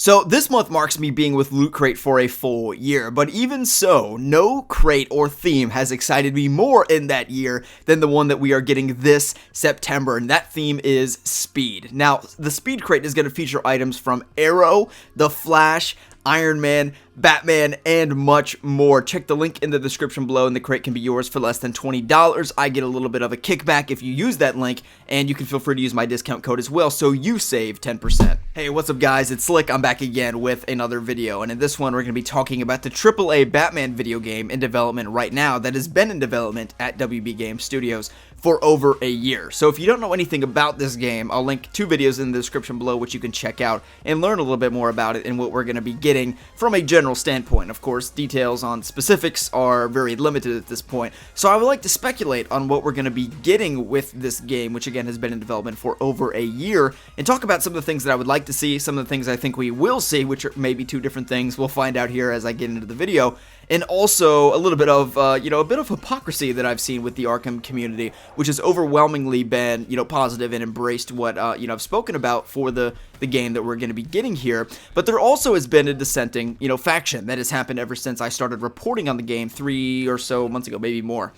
So this month marks me being with Loot Crate for a full year, but even so, no crate or theme has excited me more in that year than the one that we are getting this September, and that theme is Speed. Now, the Speed Crate is going to feature items from Arrow, The Flash, Iron Man, Batman, and much more. Check the link in the description below and the crate can be yours for less than $20. I get a little bit of a kickback if you use that link, and you can feel free to use my discount code as well so you save 10%. Hey, what's up guys? It's Slick. I'm back again with another video, and in this one we're going to be talking about the AAA Batman video game in development right now that has been in development at WB Games Studios for over a year. So if you don't know anything about this game, I'll link 2 videos in the description below which you can check out and learn a little bit more about it and what we're going to be getting from a general standpoint. Of course, details on specifics are very limited at this point, so I would like to speculate on what we're going to be getting with this game, which again has been in development for over a year, and talk about some of the things that I would like to see, some of the things I think we will see, which are maybe 2 different things. We'll find out here as I get into the video. And also a little bit of, a bit of hypocrisy that I've seen with the Arkham community, which has overwhelmingly been, positive and embraced what, I've spoken about for the game that we're going to be getting here. But there also has been a dissenting, faction that has happened ever since I started reporting on the game 3 or so months ago, maybe more.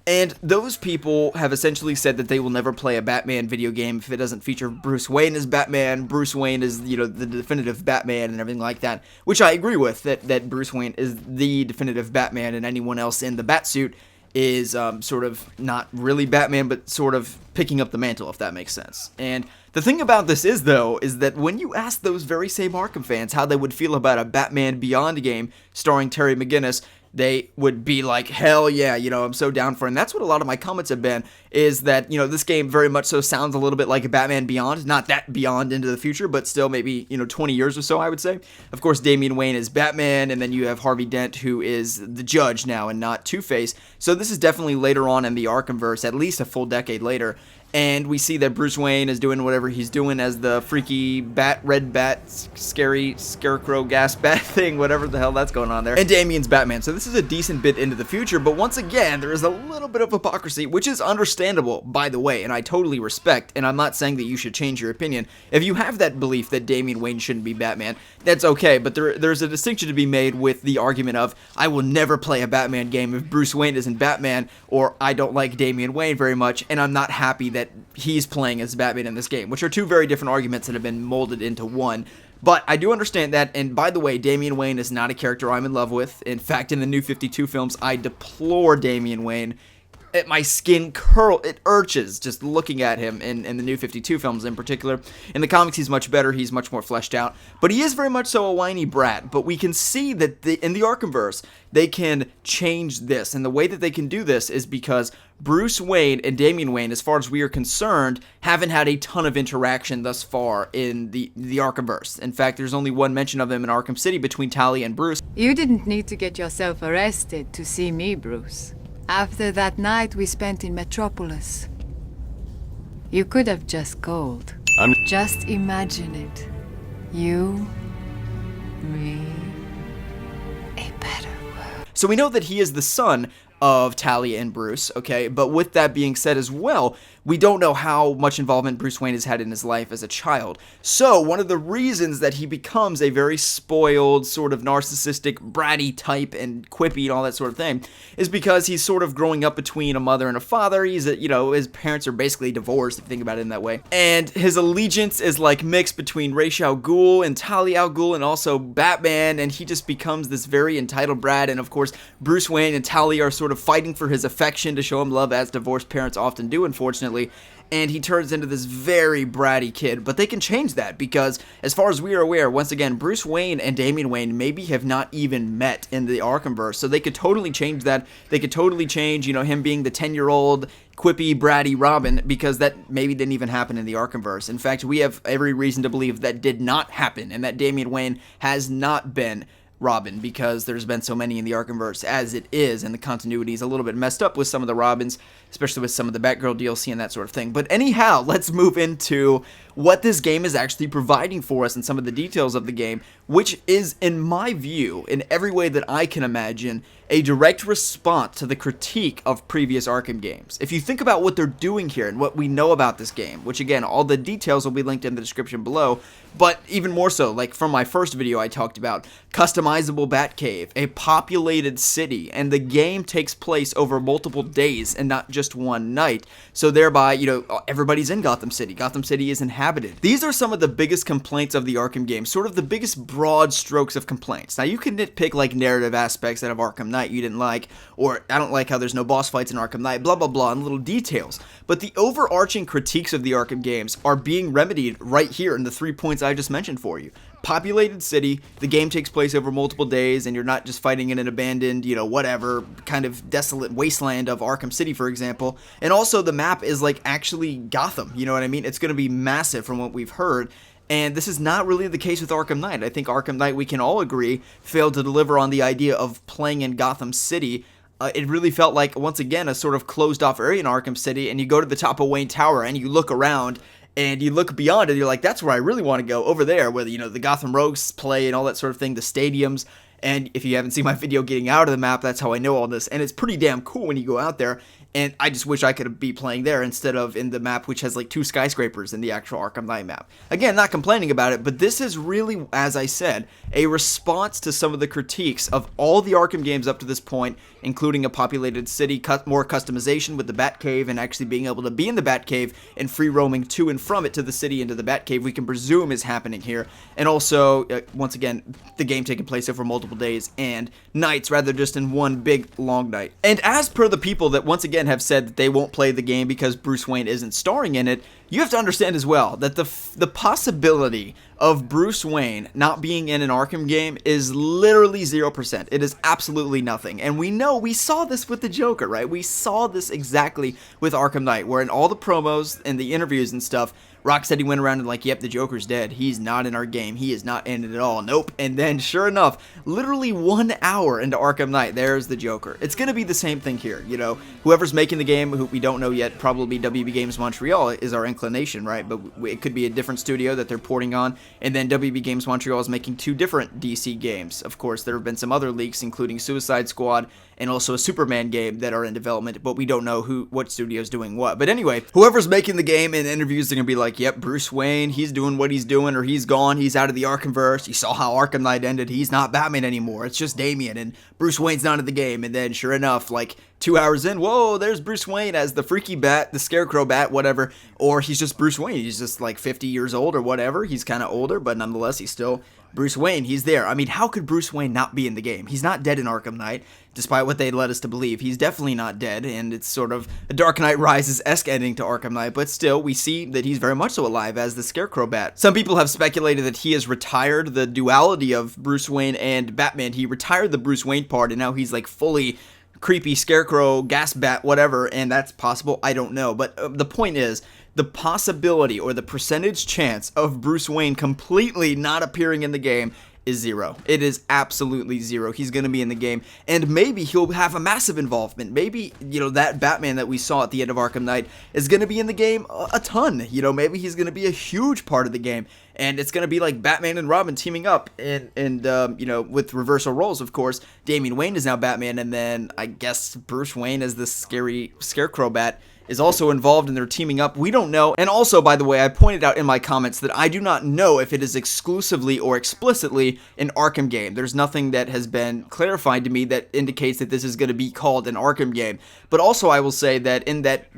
And those people have essentially said that they will never play a Batman video game if it doesn't feature Bruce Wayne as Batman. Bruce Wayne is, the definitive Batman and everything like that, which I agree with, that Bruce Wayne is the definitive Batman and anyone else in the Batsuit is sort of not really Batman, but sort of picking up the mantle, if that makes sense. And the thing about this is, though, is that when you ask those very same Arkham fans how they would feel about a Batman Beyond game starring Terry McGinnis, they would be like, hell yeah, I'm so down for it. And that's what a lot of my comments have been, is that, this game very much so sounds a little bit like a Batman Beyond. Not that beyond into the future, but still maybe, 20 years or so, I would say. Of course, Damian Wayne is Batman, and then you have Harvey Dent, who is the Judge now and not Two-Face. So this is definitely later on in the Arkhamverse, at least a full decade later. And we see that Bruce Wayne is doing whatever he's doing as the freaky red bat, scary scarecrow gas bat thing, whatever the hell that's going on there. And Damian's Batman. So this is a decent bit into the future, but once again, there is a little bit of hypocrisy, which is understandable, by the way, and I totally respect, and I'm not saying that you should change your opinion. If you have that belief that Damian Wayne shouldn't be Batman, that's okay, but there's a distinction to be made with the argument of, I will never play a Batman game if Bruce Wayne isn't Batman, or I don't like Damian Wayne very much, and I'm not happy that he's playing as Batman in this game, which are 2 very different arguments that have been molded into one. But I do understand that, and by the way, Damian Wayne is not a character I'm in love with. In fact, in the New 52 films, I deplore Damian Wayne. My skin it urges just looking at him in the New 52 films in particular. In the comics, he's much better, he's much more fleshed out, but he is very much so a whiny brat. But we can see that in the Arkhamverse, they can change this, and the way that they can do this is because Bruce Wayne and Damian Wayne, as far as we are concerned, haven't had a ton of interaction thus far in the Arkhamverse. In fact, there's only one mention of them in Arkham City between Talia and Bruce. You didn't need to get yourself arrested to see me, Bruce. After that night we spent in Metropolis, you could have just called. Just imagine it. You, me, a better world. So we know that he is the son of Talia and Bruce, okay? But with that being said as well, we don't know how much involvement Bruce Wayne has had in his life as a child. So one of the reasons that he becomes a very spoiled, sort of narcissistic, bratty type and quippy and all that sort of thing is because he's sort of growing up between a mother and a father. He's his parents are basically divorced, if you think about it in that way. And his allegiance is like mixed between Ra's al Ghul and Talia al Ghul and also Batman, and he just becomes this very entitled brat. And of course, Bruce Wayne and Talia are sort of fighting for his affection to show him love, as divorced parents often do, unfortunately. And he turns into this very bratty kid, but they can change that because, as far as we are aware, once again, Bruce Wayne and Damian Wayne maybe have not even met in the Arkhamverse, so they could totally change that. They could totally change, him being the 10-year-old quippy, bratty Robin, because that maybe didn't even happen in the Arkhamverse. In fact, we have every reason to believe that did not happen, and that Damian Wayne has not been Robin, because there's been so many in the Arkhamverse as it is, and the continuity is a little bit messed up with some of the Robins, especially with some of the Batgirl DLC and that sort of thing. But anyhow, let's move into what this game is actually providing for us and some of the details of the game, which is, in my view, in every way that I can imagine, a direct response to the critique of previous Arkham games. If you think about what they're doing here and what we know about this game, which again, all the details will be linked in the description below, but even more so, like from my first video I talked about, customizable Batcave, a populated city, and the game takes place over multiple days and not just one night, so thereby, everybody's in Gotham City. Gotham City is inhabited. These are some of the biggest complaints of the Arkham games, sort of the biggest broad strokes of complaints. Now, you can nitpick like narrative aspects out of Arkham Knight you didn't like, or I don't like how there's no boss fights in Arkham Knight, blah blah blah, and little details. But the overarching critiques of the Arkham games are being remedied right here in the 3 points I just mentioned for you. Populated city, the game takes place over multiple days, and you're not just fighting in an abandoned, whatever, kind of desolate wasteland of Arkham City, for example. And also, the map is like actually Gotham, you know what I mean? It's going to be massive from what we've heard. And this is not really the case with Arkham Knight. I think Arkham Knight, we can all agree, failed to deliver on the idea of playing in Gotham City. It really felt like, once again, a sort of closed-off area in Arkham City, and you go to the top of Wayne Tower, and you look around, and you look beyond it, you're like, that's where I really want to go, over there, where, the Gotham Rogues play and all that sort of thing, the stadiums. And if you haven't seen my video getting out of the map, that's how I know all this. And it's pretty damn cool when you go out there. And I just wish I could be playing there instead of in the map which has like 2 skyscrapers in the actual Arkham Knight map. Again, not complaining about it, but this is really, as I said, a response to some of the critiques of all the Arkham games up to this point, including a populated city, more customization with the Batcave, and actually being able to be in the Batcave and free roaming to and from it to the city into the Batcave, we can presume is happening here. And also, once again, the game taking place over multiple days and nights rather than just in one big long night. And as per the people that once again have said that they won't play the game because Bruce Wayne isn't starring in it, you have to understand as well that the possibility of Bruce Wayne not being in an Arkham game is literally 0%. It is absolutely nothing. And we saw this with the Joker, right? We saw this exactly with Arkham Knight, where in all the promos and the interviews and stuff, Rocksteady went around and like, yep, the Joker's dead. He's not in our game. He is not in it at all. Nope. And then, sure enough, literally 1 hour into Arkham Knight, there's the Joker. It's going to be the same thing here. Whoever's making the game, who we don't know yet, probably WB Games Montreal is our inclination, right? But it could be a different studio that they're porting on. And then WB Games Montreal is making 2 different DC games. Of course, there have been some other leaks, including Suicide Squad and also a Superman game that are in development, but we don't know what studio's doing what. But anyway, whoever's making the game in interviews, they're going to be like, yep, Bruce Wayne, he's doing what he's doing, or he's gone, he's out of the Arkhamverse, you saw how Arkham Knight ended, he's not Batman anymore, it's just Damian, and Bruce Wayne's not in the game. And then, sure enough, like 2 hours in, whoa, there's Bruce Wayne as the freaky bat, the scarecrow bat, whatever, or he's just Bruce Wayne, he's just like 50 years old or whatever, he's kind of older, but nonetheless, he's still Bruce Wayne, he's there. I mean, how could Bruce Wayne not be in the game? He's not dead in Arkham Knight, despite what they led us to believe. He's definitely not dead, and it's sort of a Dark Knight Rises-esque ending to Arkham Knight, but still, we see that he's very much so alive as the Scarecrow Bat. Some people have speculated that he has retired the duality of Bruce Wayne and Batman. He retired the Bruce Wayne part, and now he's like fully creepy Scarecrow, gas bat, whatever, and that's possible. I don't know, but the point is, the possibility or the percentage chance of Bruce Wayne completely not appearing in the game is 0. It is absolutely 0. He's going to be in the game, and maybe he'll have a massive involvement. Maybe, that Batman that we saw at the end of Arkham Knight is going to be in the game a ton. Maybe he's going to be a huge part of the game, and it's going to be like Batman and Robin teaming up, and with reversal roles, of course. Damian Wayne is now Batman, and then I guess Bruce Wayne as the scary Scarecrow Bat is also involved in their teaming up. We don't know. And also, by the way, I pointed out in my comments that I do not know if it is exclusively or explicitly an Arkham game. There's nothing that has been clarified to me that indicates that this is going to be called an Arkham game. But also, I will say that in that,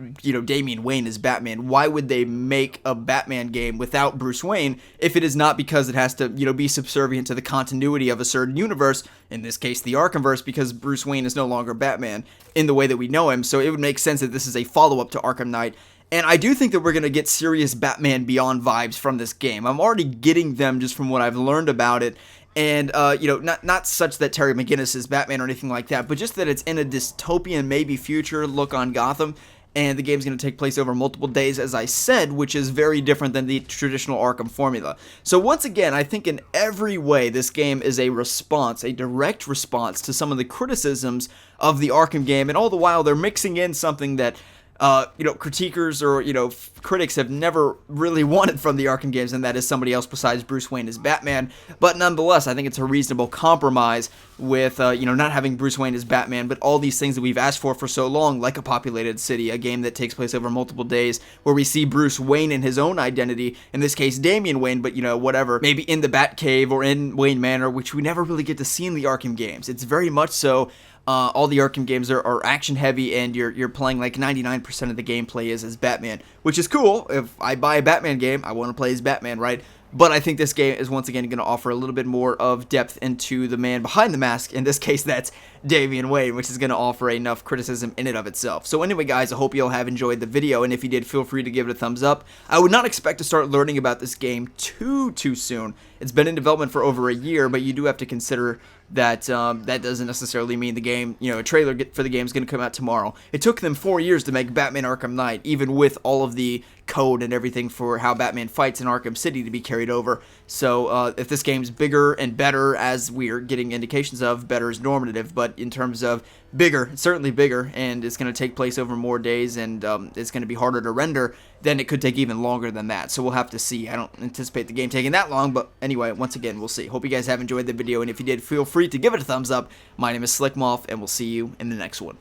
Damian Wayne is Batman, why would they make a Batman game without Bruce Wayne if it is not because it has to, be subservient to the continuity of a certain universe, in this case, the Arkhamverse, because Bruce Wayne is no longer Batman in the way that we know him. So it would make sense that this is a follow-up to Arkham Knight. And I do think that we're going to get serious Batman Beyond vibes from this game. I'm already getting them just from what I've learned about it. And, not such that Terry McGinnis is Batman or anything like that, but just that it's in a dystopian, maybe future look on Gotham. And the game's going to take place over multiple days, as I said, which is very different than the traditional Arkham formula. So once again, I think in every way, this game is a response, a direct response to some of the criticisms of the Arkham game. And all the while, they're mixing in something that critiquers or, critics have never really wanted from the Arkham games, and that is somebody else besides Bruce Wayne as Batman. But nonetheless, I think it's a reasonable compromise with, not having Bruce Wayne as Batman, but all these things that we've asked for so long, like a populated city, a game that takes place over multiple days, where we see Bruce Wayne in his own identity, in this case, Damian Wayne, but, whatever, maybe in the Batcave or in Wayne Manor, which we never really get to see in the Arkham games. It's very much so. All the Arkham games are action heavy, and you're playing like 99% of the gameplay is as Batman, which is cool. If I buy a Batman game, I want to play as Batman, right? But I think this game is once again going to offer a little bit more of depth into the man behind the mask. In this case, that's Damian Wayne, which is going to offer enough criticism in and of itself. So anyway, guys, I hope you all have enjoyed the video, and if you did, feel free to give it a thumbs up. I would not expect to start learning about this game too soon. It's been in development for over a year, but you do have to consider that that doesn't necessarily mean the game, a trailer for the game is going to come out tomorrow. It took them 4 years to make Batman Arkham Knight, even with all of the code and everything for how Batman fights in Arkham City to be carried over. So if this game's bigger and better, as we're getting indications of, better is normative, but in terms of bigger, it's certainly bigger, and it's going to take place over more days, and it's going to be harder to render, then it could take even longer than that. So we'll have to see. I don't anticipate the game taking that long, but anyway, once again, we'll see. Hope you guys have enjoyed the video, and if you did, feel free to give it a thumbs up. My name is Slickmoth, and we'll see you in the next one.